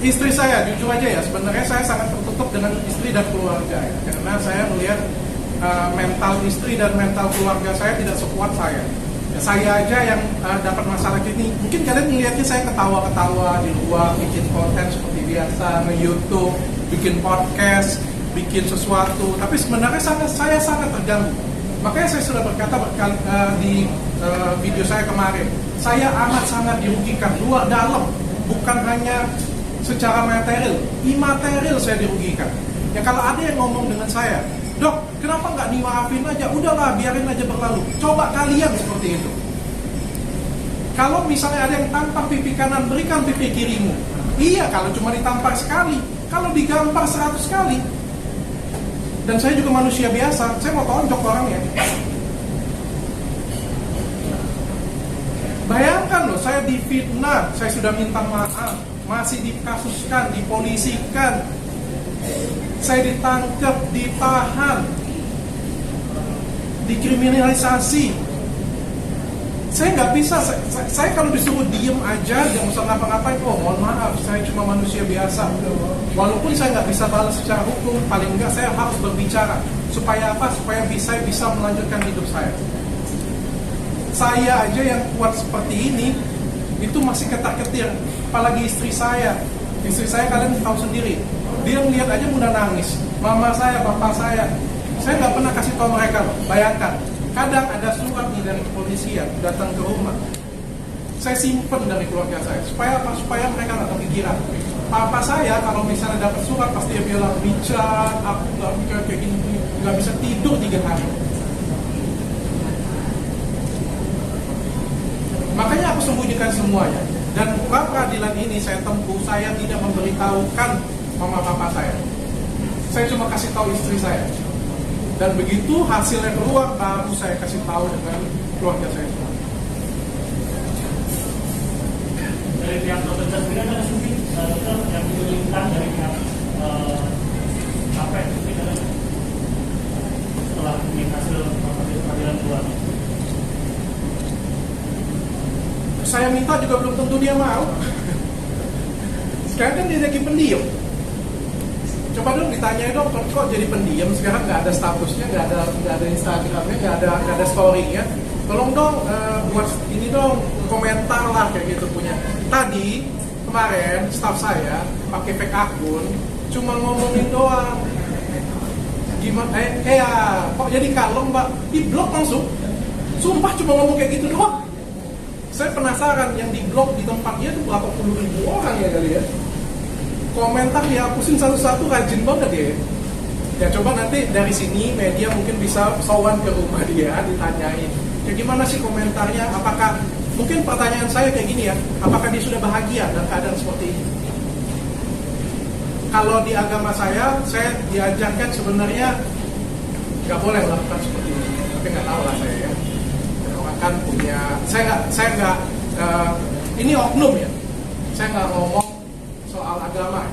Istri saya, jujur aja ya, sebenarnya saya sangat tertutup dengan istri dan keluarga ya. Karena saya melihat mental istri dan mental keluarga saya tidak sekuat saya. Ya, saya aja yang dapat masalah gini. Mungkin kalian melihatnya saya ketawa-ketawa di luar, bikin konten seperti biasa, nge-YouTube, bikin podcast, bikin sesuatu. Tapi sebenarnya saya sangat terganggu. Makanya saya sudah berkata di video saya kemarin, saya amat sangat dirugikan, luar dalam, bukan hanya secara material, imaterial saya dirugikan. Ya kalau ada yang ngomong dengan saya, dok, kenapa nggak dimaafin aja? Udahlah, biarin aja berlalu. Coba kalian seperti itu. Kalau misalnya ada yang tampar pipi kanan, berikan pipi kirimu. Iya, kalau cuma ditampar sekali. Kalau digampar 100 kali. Dan saya juga manusia biasa, saya mau tonjok orangnya. Bayangkan loh, saya difitnah, saya sudah minta maaf, masih dikasuskan, dipolisikan, saya ditangkap, ditahan, dikriminalisasi. Saya nggak bisa, saya kalau disuruh diem aja, jangan usah ngapa-ngapain, oh mohon maaf, saya cuma manusia biasa. Walaupun saya nggak bisa balas secara hukum, paling nggak saya harus berbicara. Supaya apa? Supaya bisa melanjutkan hidup saya. Saya aja yang kuat seperti ini, itu masih ketar-ketir. Apalagi istri saya. Istri saya kalian tahu sendiri. Dia melihat aja mudah nangis. Mama saya, bapak saya nggak pernah kasih tahu mereka. Bayangkan, kadang ada surat nih dari kepolisian datang ke rumah. Saya simpen dari keluarga saya. Supaya apa? Supaya mereka nggak kepikiran. Papa saya kalau misalnya dapat surat pasti dia bilang, Richard, aku nggak bisa kayak gini, nggak bisa tidur 3 hari. Makanya aku sembunyikan semuanya. Dan pra peradilan ini saya tempuh, saya tidak memberitahukan mama papa saya. Saya cuma kasih tahu istri saya. Dan begitu hasilnya keluar, baru saya kasih tahu dengan keluarga saya. Dari pihak dokter sendiri ada mungkin dokter yang diminta dari pihak apa yang mungkin ada setelah hasil peradilan keluar. Saya minta juga belum tentu dia mau. Sekarang kan dia jadi pendiam. Coba dong ditanya dong, kok jadi pendiam? Sekarang nggak ada statusnya, nggak ada Instagramnya, nggak ada story-nya. Tolong dong buat ini dong komentar lah kayak gitu punya. Tadi kemarin staff saya pakai fake akun, cuma ngomongin doang. Gimana? Kok jadi kalem mbak? Di blok langsung. Sumpah cuma ngomong kayak gitu doang. Saya penasaran yang di blog di tempatnya itu berapa puluh ribu orang ya kali ya. Komentar dihapusin satu-satu, rajin banget ya. Ya coba nanti dari sini media mungkin bisa sowan ke rumah dia, ditanyain. Ya gimana sih komentarnya? Apakah, mungkin pertanyaan saya kayak gini ya, apakah dia sudah bahagia dalam keadaan seperti ini? Kalau di agama saya diajarkan sebenarnya nggak boleh melakukan seperti ini. Tapi nggak tahu lah saya ya. Kan punya, saya nggak ini oknum ya, saya nggak ngomong soal agama,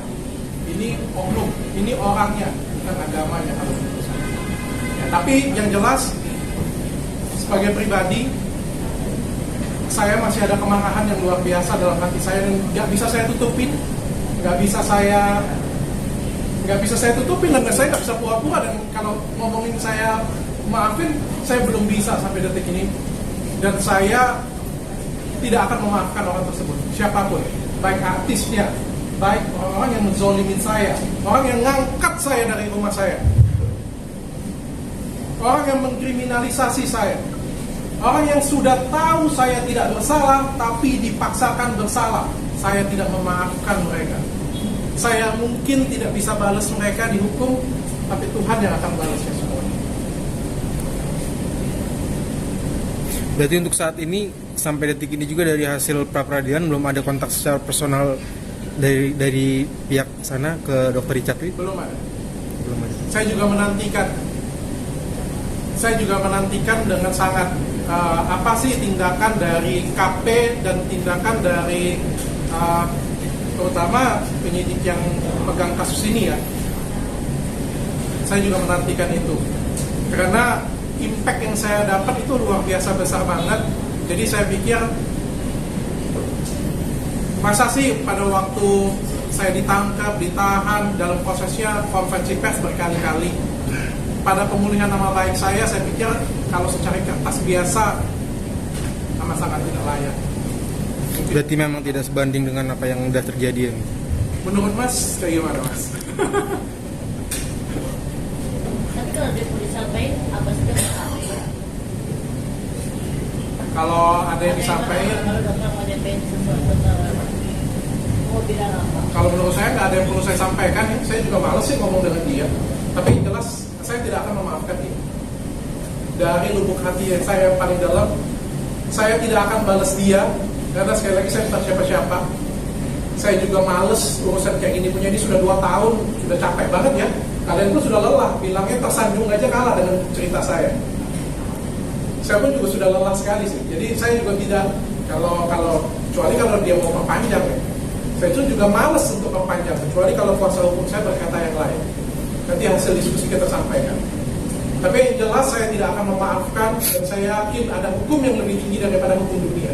ini oknum, ini orangnya, bukan agamanya kalau menurut saya. Ya, tapi yang jelas sebagai pribadi saya masih ada kemarahan yang luar biasa dalam hati saya dan nggak bisa saya tutupin, nggak bisa saya tutupin dan saya nggak bisa pura-pura. Dan kalau ngomongin saya maafin, saya belum bisa sampai detik ini. Dan saya tidak akan memaafkan orang tersebut, siapapun, baik artisnya, baik orang-orang yang menzolimin saya, orang yang ngangkat saya dari rumah saya, orang yang mengkriminalisasi saya, orang yang sudah tahu saya tidak bersalah tapi dipaksakan bersalah. Saya tidak memaafkan mereka. Saya mungkin tidak bisa balas mereka di hukum, tapi Tuhan yang akan balasnya semua. Berarti untuk saat ini sampai detik ini juga dari hasil pra peradilan belum ada kontak secara personal dari pihak sana ke Dr. Richard? Belum ada. Saya juga menantikan dengan sangat apa sih tindakan dari KP dan tindakan dari terutama penyidik yang pegang kasus ini ya. Saya juga menantikan itu karena impact yang saya dapat itu luar biasa besar banget. Jadi saya pikir masa sih pada waktu saya ditangkap, ditahan, dalam prosesnya konferensi pers berkali-kali. Pada pemulihan nama baik saya pikir kalau secara kertas biasa sama sangat tidak layak. Berarti memang tidak sebanding dengan apa yang sudah terjadi ya? Menurut Mas, kayak gimana Mas? Tapi kalau dia mau disampaikan apa sih yang Kalau ada yang disampaikan, kalau dokter mau nyampein sesuatu mau bilang apa? kalau menurut saya nggak ada yang perlu saya sampaikan ya. Saya juga males sih ngomong dengan dia. Tapi yang jelas saya tidak akan memaafkan dia. Dari lubuk hati yang saya paling dalam, saya tidak akan balas dia. Karena sekali lagi saya bukan siapa-siapa. Saya juga males urusan kayak gini punya. Ini sudah 2 tahun, sudah capek banget ya. Kalian pun sudah lelah, bilangnya tersanjung aja kalah dengan cerita saya. Saya pun juga sudah lelah sekali sih. Jadi saya juga tidak, kecuali kalau dia mau perpanjang ya. Saya itu juga males untuk perpanjang, kecuali kalau kuasa hukum saya berkata yang lain. Nanti hasil diskusi kita sampaikan. Tapi yang jelas saya tidak akan memaafkan dan saya yakin ada hukum yang lebih tinggi daripada hukum dunia.